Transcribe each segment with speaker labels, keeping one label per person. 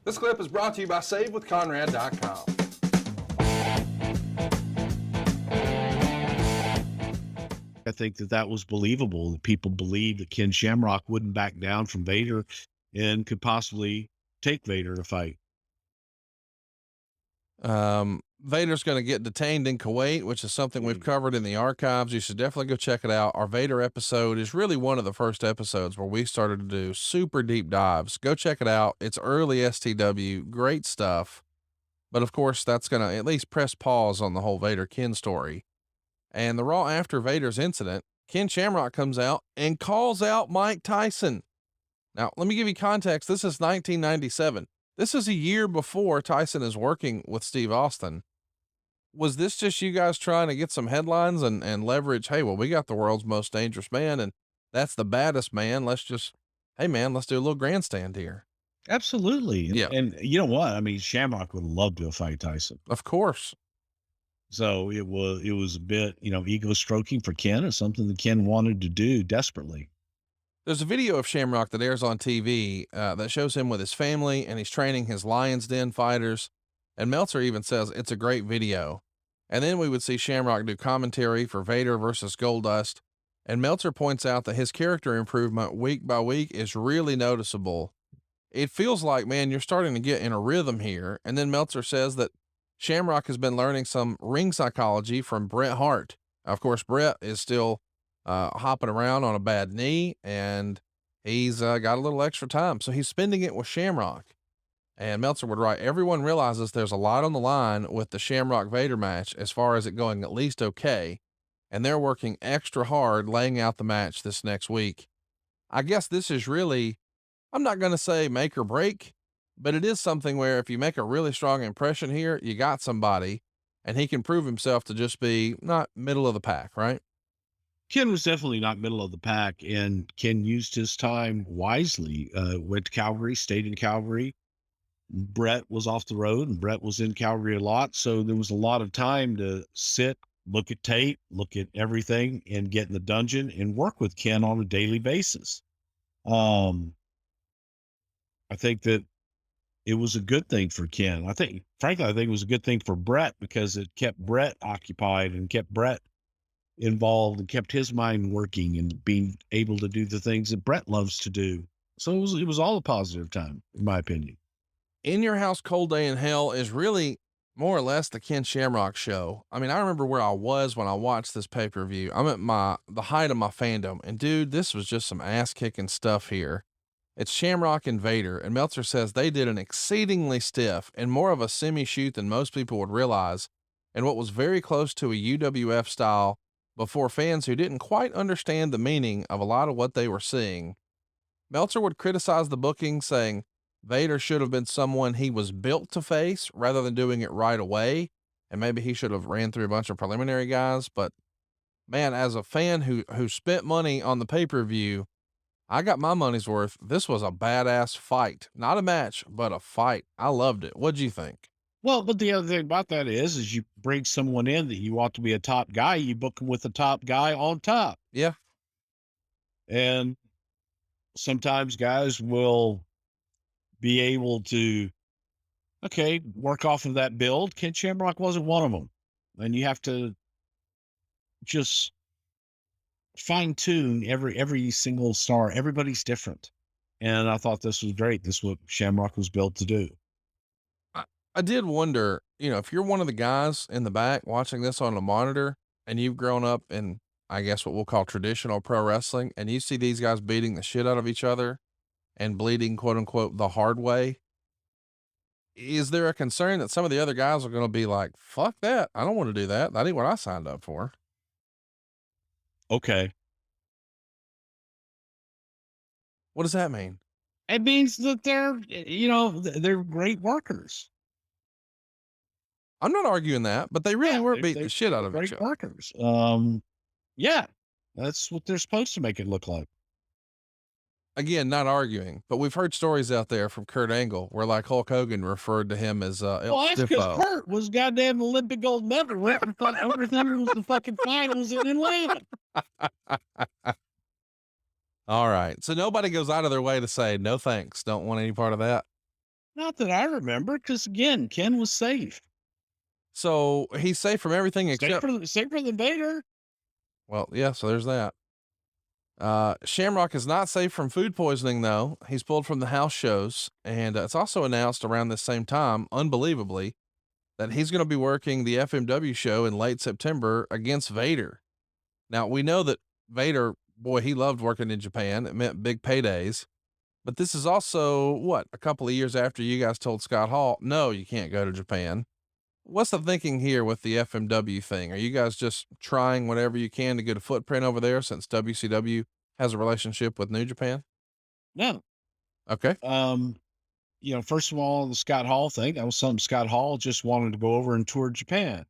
Speaker 1: This clip is brought to you by SaveWithConrad.com.
Speaker 2: I think that was believable. That people believed that Ken Shamrock wouldn't back down from Vader and could possibly take Vader to fight.
Speaker 3: Vader's going to get detained in Kuwait, which is something we've covered in the archives. You should definitely go check it out. Our Vader episode is really one of the first episodes where we started to do super deep dives. Go check it out. It's early STW, great stuff. But of course, that's going to at least press pause on the whole Vader Ken story. And the Raw after Vader's incident, Ken Shamrock comes out and calls out Mike Tyson. Now, let me give you context. This is 1997. This is a year before Tyson is working with Steve Austin. Was this just you guys trying to get some headlines and leverage? Hey, well, we got the world's most dangerous man, and that's the baddest man. Let's do a little grandstand here.
Speaker 2: Absolutely.
Speaker 3: Yeah.
Speaker 2: And you know what? I mean, Shamrock would love to fight Tyson.
Speaker 3: Of course.
Speaker 2: So it was a bit, ego stroking for Ken. It's something that Ken wanted to do desperately.
Speaker 3: There's a video of Shamrock that airs on TV that shows him with his family, and he's training his Lion's Den fighters. And Meltzer even says it's a great video. And then we would see Shamrock do commentary for Vader versus Goldust. And Meltzer points out that his character improvement week by week is really noticeable. It feels like, man, you're starting to get in a rhythm here. And then Meltzer says that Shamrock has been learning some ring psychology from Bret Hart. Of course, Bret is still hopping around on a bad knee, and he's got a little extra time. So he's spending it with Shamrock. And Meltzer would write, everyone realizes there's a lot on the line with the Shamrock Vader match as far as it going at least okay. And they're working extra hard laying out the match this next week. I guess this is really, I'm not going to say make or break, but it is something where if you make a really strong impression here, you got somebody, and he can prove himself to just be not middle of the pack, right?
Speaker 2: Ken was definitely not middle of the pack, and Ken used his time wisely. Went to Calgary, stayed in Calgary. Bret was off the road, and Bret was in Calgary a lot. So there was a lot of time to sit, look at tape, look at everything, and get in the dungeon and work with Ken on a daily basis. I think that it was a good thing for Ken. Frankly, I think it was a good thing for Bret because it kept Bret occupied and kept Bret involved and kept his mind working and being able to do the things that Bret loves to do. So it was all a positive time, in my opinion.
Speaker 3: In Your House Cold Day in Hell is really more or less the Ken Shamrock show. I mean, I remember where I was when I watched this pay-per-view. I'm at the height of my fandom, and dude, this was just some ass kicking stuff here. It's Shamrock and Vader, and Meltzer says they did an exceedingly stiff and more of a semi-shoot than most people would realize, and what was very close to a UWF style before fans who didn't quite understand the meaning of a lot of what they were seeing. Meltzer would criticize the booking, saying Vader should have been someone he was built to face rather than doing it right away, and maybe he should have ran through a bunch of preliminary guys. But man, as a fan who spent money on the pay-per-view, I got my money's worth. This was a badass fight, not a match, but a fight. I loved it. What'd you think?
Speaker 2: Well, but the other thing about that is you bring someone in that you want to be a top guy, you book him with the top guy on top.
Speaker 3: Yeah.
Speaker 2: And sometimes guys will be able to, work off of that build. Ken Shamrock wasn't one of them. And you have to just fine tune every single star. Everybody's different. And I thought this was great. This is what Shamrock was built to do.
Speaker 3: I did wonder, if you're one of the guys in the back watching this on a monitor and you've grown up in, I guess what we'll call traditional pro wrestling, and you see these guys beating the shit out of each other and bleeding, quote unquote, the hard way, is there a concern that some of the other guys are going to be like, fuck that. I don't want to do that. That ain't what I signed up for.
Speaker 2: Okay.
Speaker 3: What does that mean?
Speaker 2: It means that they're great workers.
Speaker 3: I'm not arguing that, but they really were beating the shit out of each other.
Speaker 2: Great workers. Yeah, that's what they're supposed to make it look like.
Speaker 3: Again, not arguing, but we've heard stories out there from Kurt Angle where like Hulk Hogan referred to him as
Speaker 2: that's because Kurt was goddamn Olympic gold medal. Everything was the fucking finals in Atlanta.
Speaker 3: All right. So nobody goes out of their way to say, no, thanks. Don't want any part of that.
Speaker 2: Not that I remember, because again, Ken was safe.
Speaker 3: So he's safe from everything except,
Speaker 2: Safer than Vader.
Speaker 3: well, yeah, so there's that. Shamrock is not safe from food poisoning, though. He's pulled from the house shows, and it's also announced around this same time, unbelievably, that he's going to be working the FMW show in late September against Vader. Now, we know that Vader, boy, he loved working in Japan. It meant big paydays. But this is also, what, a couple of years after you guys told Scott Hall, no, you can't go to Japan. What's the thinking here with the FMW thing? Are you guys just trying whatever you can to get a footprint over there since WCW has a relationship with New Japan?
Speaker 2: No.
Speaker 3: Okay.
Speaker 2: First of all, the Scott Hall thing, that was something Scott Hall just wanted to go over and tour Japan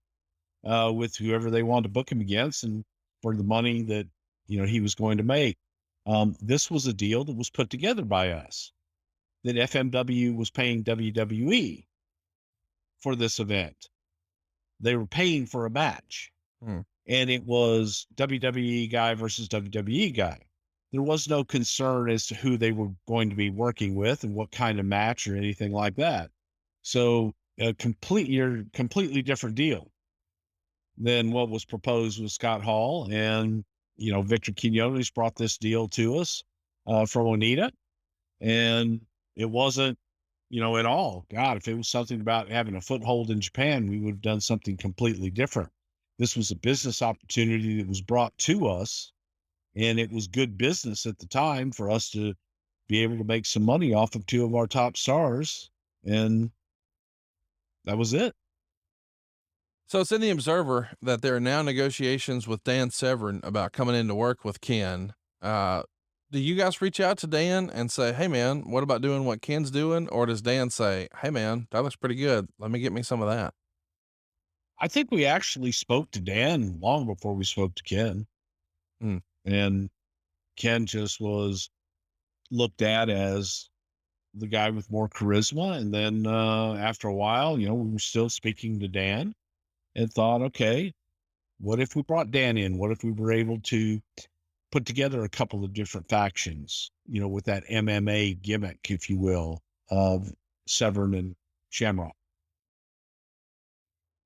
Speaker 2: with whoever they wanted to book him against and for the money that, he was going to make. This was a deal that was put together by us, that FMW was paying WWE for this event. They were paying for a match, and it was WWE guy versus WWE guy. There was no concern as to who they were going to be working with and what kind of match or anything like that. So a completely different deal than what was proposed with Scott Hall. And, Victor Quinones brought this deal to us from Onita, and it wasn't, at all. God, if it was something about having a foothold in Japan, we would have done something completely different. This was a business opportunity that was brought to us, and it was good business at the time for us to be able to make some money off of two of our top stars. And that was it.
Speaker 3: So it's in the Observer that there are now negotiations with Dan Severn about coming in to work with Ken. Do you guys reach out to Dan and say, hey man, what about doing what Ken's doing? Or does Dan say, hey man, that looks pretty good. Let me get me some of that.
Speaker 2: I think we actually spoke to Dan long before we spoke to Ken. And Ken just was looked at as the guy with more charisma. And then after a while, we were still speaking to Dan and thought, okay, what if we brought Dan in? What if we were able to put together a couple of different factions, with that MMA gimmick, if you will, of Severn and Shamrock?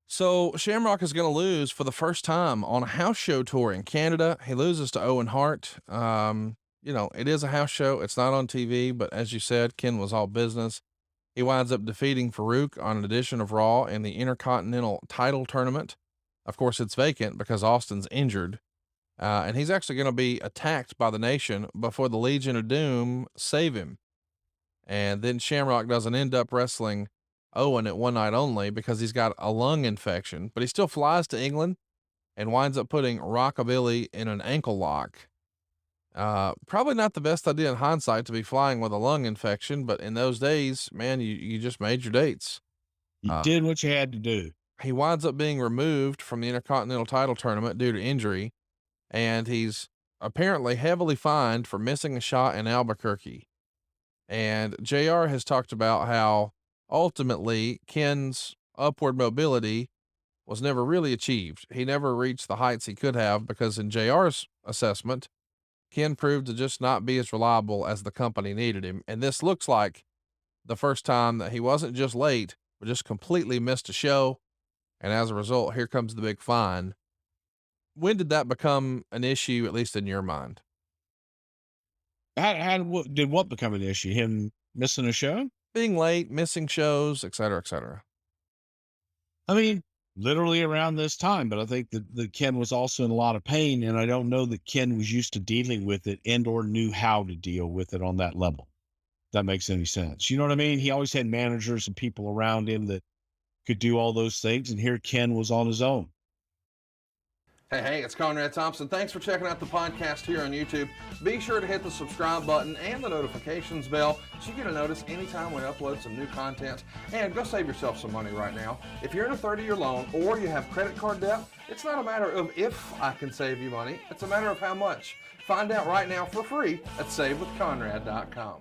Speaker 3: So Shamrock is going to lose for the first time on a house show tour in Canada. He loses to Owen Hart. It is a house show. It's not on TV, but as you said, Ken was all business. He winds up defeating Farouk on an edition of Raw in the Intercontinental title tournament. Of course, it's vacant because Austin's injured. And he's actually going to be attacked by the Nation before the Legion of Doom save him. And then Shamrock doesn't end up wrestling Owen at one night only because he's got a lung infection, but he still flies to England and winds up putting Rockabilly in an ankle lock. Probably not the best idea in hindsight to be flying with a lung infection, but in those days, man, you just made your dates.
Speaker 2: You did what you had to do.
Speaker 3: He winds up being removed from the Intercontinental title tournament due to injury, and he's apparently heavily fined for missing a shot in Albuquerque. And JR has talked about how ultimately Ken's upward mobility was never really achieved. He never reached the heights he could have because in JR's assessment, Ken proved to just not be as reliable as the company needed him. And this looks like the first time that he wasn't just late, but just completely missed a show. And as a result, here comes the big fine. When did that become an issue, at least in your mind?
Speaker 2: Did what become an issue? Him missing a show?
Speaker 3: Being late, missing shows, et cetera, et cetera.
Speaker 2: I mean, literally around this time, but I think that Ken was also in a lot of pain, and I don't know that Ken was used to dealing with it and or knew how to deal with it on that level. If that makes any sense. You know what I mean? He always had managers and people around him that could do all those things, and here Ken was on his own.
Speaker 1: Hey, it's Conrad Thompson. Thanks for checking out the podcast here on YouTube. Be sure to hit the subscribe button and the notifications bell so you get a notice anytime we upload some new content. And go save yourself some money right now. If you're in a 30-year loan or you have credit card debt, it's not a matter of if I can save you money. It's a matter of how much. Find out right now for free at SaveWithConrad.com.